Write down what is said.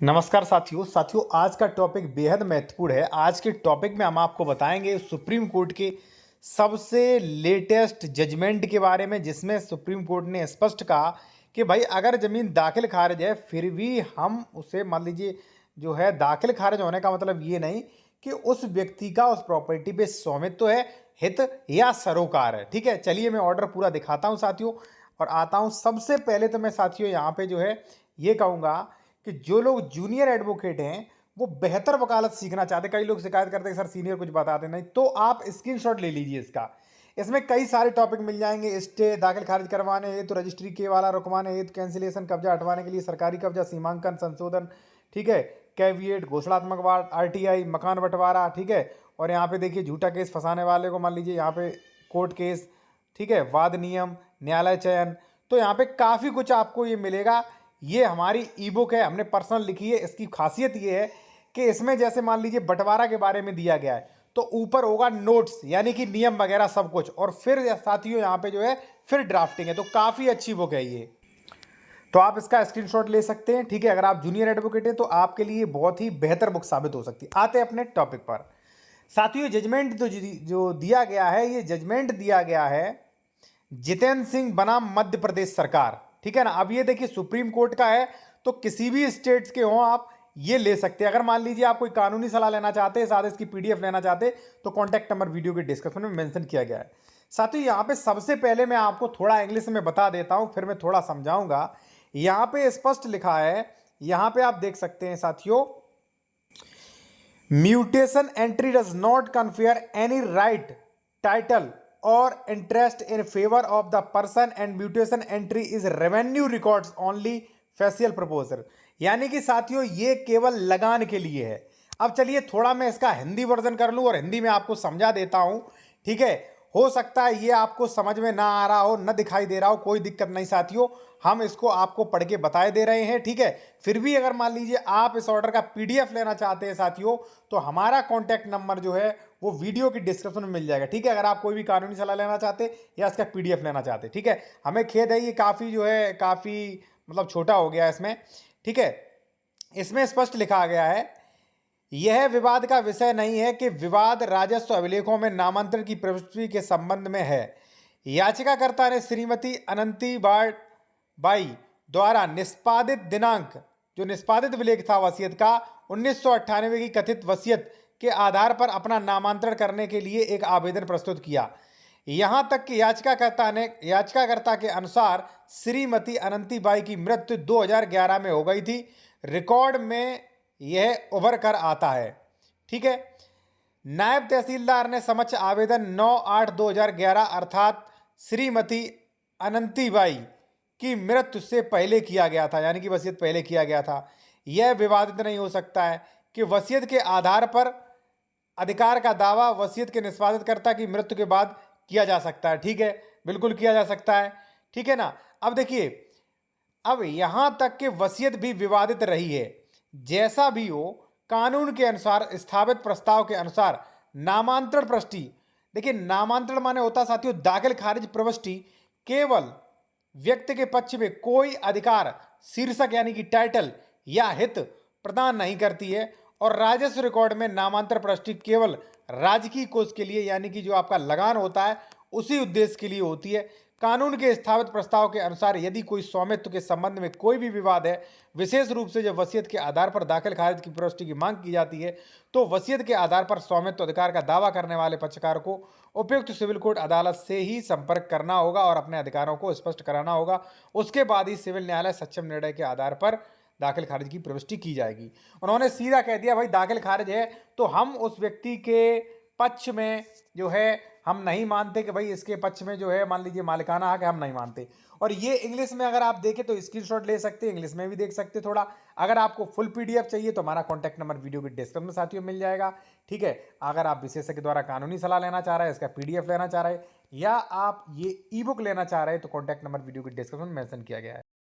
नमस्कार साथियों आज का टॉपिक बेहद महत्वपूर्ण है। आज के टॉपिक में हम आपको बताएंगे सुप्रीम कोर्ट के सबसे लेटेस्ट जजमेंट के बारे में, जिसमें सुप्रीम कोर्ट ने स्पष्ट कहा कि भाई अगर ज़मीन दाखिल खारिज है फिर भी हम उसे मान लीजिए जो है दाखिल खारिज होने का मतलब ये नहीं कि उस व्यक्ति का उस प्रॉपर्टी पे स्वामित्व है, हित या सरोकार है। ठीक है, चलिए मैं ऑर्डर पूरा दिखाता हूँ साथियों और आता हूँ। सबसे पहले तो मैं साथियों यहाँ पे जो है ये कहूँगा कि जो लोग जूनियर एडवोकेट हैं वो बेहतर वकालत सीखना चाहते हैं। कई लोग शिकायत करते हैं सर सीनियर कुछ बताते नहीं, तो आप स्क्रीनशॉट ले लीजिए इसका। इसमें कई सारे टॉपिक मिल जाएंगे। स्टे दाखिल खारिज करवाने हेतु, रजिस्ट्री के वाला रुकवाने हेतु, कैंसिलेशन, कब्जा हटवाने के लिए, सरकारी कब्जा, सीमांकन संशोधन, ठीक है, कैविएट, घोषणात्मक वाद, आरटीआई, मकान बंटवारा, ठीक है। और यहाँ पे देखिए झूठा केस फंसाने वाले को मान लीजिए यहाँ पे कोर्ट केस, ठीक है, वाद नियम, न्यायालय चयन। तो यहाँ पे काफ़ी कुछ आपको ये मिलेगा। ये हमारी ई बुक है, हमने पर्सनल लिखी है। इसकी खासियत ये है कि इसमें जैसे मान लीजिए बंटवारा के बारे में दिया गया है तो ऊपर होगा नोट्स यानी कि नियम वगैरह सब कुछ, और फिर साथियों यहाँ पे जो है फिर ड्राफ्टिंग है। तो काफ़ी अच्छी बुक है ये, तो आप इसका स्क्रीनशॉट ले सकते हैं। ठीक है, अगर आप जूनियर एडवोकेट हैं तो आपके लिए बहुत ही बेहतर बुक साबित हो सकती है। आते हैं अपने टॉपिक पर साथियों। जजमेंट तो जो दिया गया है, ये जजमेंट दिया गया है जितेंद्र सिंह बनाम मध्य प्रदेश सरकार। ठीक है ना। अब ये देखिए सुप्रीम कोर्ट का है तो किसी भी स्टेट्स के हों आप ये ले सकते हैं। अगर मान लीजिए आप कोई कानूनी सलाह लेना चाहते हैं, साथ इसकी पीडीएफ लेना चाहते हैं, तो कॉन्टैक्ट नंबर वीडियो के डिस्क्रिप्शन में मेंशन किया गया है। साथियों यहाँ पे सबसे पहले मैं आपको थोड़ा इंग्लिश में बता देता हूं, फिर मैं थोड़ा समझाऊंगा। यहाँ पे स्पष्ट लिखा है, यहाँ पे आप देख सकते हैं साथियों, mutation entry does not confer any right, title or interest in favor of the person and mutation entry is revenue records only facial proposal। यानी कि साथियों ये केवल लगान के लिए है। अब चलिए थोड़ा मैं इसका हिंदी वर्जन कर लूं और हिंदी में आपको समझा देता हूं। ठीक है, हो सकता है ये आपको समझ में ना आ रहा हो, ना दिखाई दे रहा हो, कोई दिक्कत नहीं साथियों, हम इसको आपको पढ़ के बताए दे रहे हैं। ठीक है, फिर भी अगर मान लीजिए आप इस ऑर्डर का पीडीएफ लेना चाहते हैं साथियों, तो हमारा कॉन्टैक्ट नंबर जो है वो वीडियो की डिस्क्रिप्शन में मिल जाएगा। ठीक है, अगर आप कोई भी कानूनी सलाह लेना चाहते या इसका पीडीएफ लेना चाहते। ठीक है, हमें खेद है ये काफ़ी जो है काफ़ी मतलब छोटा हो गया इसमें। ठीक है, इसमें स्पष्ट लिखा गया है, यह विवाद का विषय नहीं है कि विवाद राजस्व अभिलेखों में नामांतरण की प्रविष्टि के संबंध में है। याचिकाकर्ता ने श्रीमती अनंती बाई द्वारा निष्पादित दिनांक, जो निष्पादित विलेख था वसीयत का, 1998 की कथित वसीयत के आधार पर अपना नामांतरण करने के लिए एक आवेदन प्रस्तुत किया। यहां तक कि याचिकाकर्ता के अनुसार श्रीमती अनंती बाई की मृत्यु 2011 में हो गई थी। रिकॉर्ड में यह उभर कर आता है। ठीक है, नायब तहसीलदार ने समक्ष आवेदन 9/8/2011 अर्थात श्रीमती अनंतीबाई की मृत्यु से पहले किया गया था, यानी कि वसीयत पहले किया गया था। यह विवादित नहीं हो सकता है कि वसीयत के आधार पर अधिकार का दावा वसीयत के निष्पादितकर्ता की मृत्यु के बाद किया जा सकता है। ठीक है, बिल्कुल किया जा सकता है। ठीक है ना। अब देखिए, अब यहां तक कि वसीयत भी विवादित रही है। जैसा भी हो, कानून के अनुसार स्थापित प्रस्ताव के अनुसार नामांतरण प्रविष्टि, देखिए नामांतरण माने होता साथियों दाखिल खारिज प्रविष्टि केवल व्यक्ति के पक्ष में कोई अधिकार, शीर्षक यानी कि टाइटल या हित प्रदान नहीं करती है, और राजस्व रिकॉर्ड में नामांतरण प्रविष्टि केवल राजकीय कोष के लिए यानी कि जो आपका लगान होता है उसी उद्देश्य के लिए होती है। कानून के स्थापित प्रस्ताव के अनुसार यदि कोई स्वामित्व के संबंध में कोई भी विवाद है, विशेष रूप से जब वसीयत के आधार पर दाखिल खारिज की प्रविष्टि की मांग की जाती है, तो वसीयत के आधार पर स्वामित्व अधिकार का दावा करने वाले पक्षकार को उपयुक्त सिविल कोर्ट अदालत से ही संपर्क करना होगा और अपने अधिकारों को स्पष्ट कराना होगा। उसके बाद ही सिविल न्यायालय सक्षम निर्णय के आधार पर दाखिल खारिज की प्रविष्टि की जाएगी। उन्होंने सीधा कह दिया भाई दाखिल खारिज है तो हम उस व्यक्ति के पक्ष में जो है हम नहीं मानते कि भाई इसके पक्ष में जो है मान लीजिए मालिकाना हक है, हम नहीं मानते। और ये इंग्लिश में अगर आप देखें तो स्क्रीनशॉट ले सकते हैं, इंग्लिश में भी देख सकते थोड़ा। अगर आपको फुल पीडीएफ चाहिए तो हमारा कॉन्टैक्ट नंबर वीडियो के डिस्क्रिप्शन में साथियों मिल जाएगा। ठीक है, अगर आप विशेषज्ञ द्वारा कानूनी सलाह लेना चाह रहे हैं, इसका पीडीएफ लेना चाह रहे हैं, या आप ये ई बुक लेना चाह रहे हैं, तो कॉन्टैक्ट नंबर वीडियो के डिस्क्रिप्शन में मेंशन किया गया है।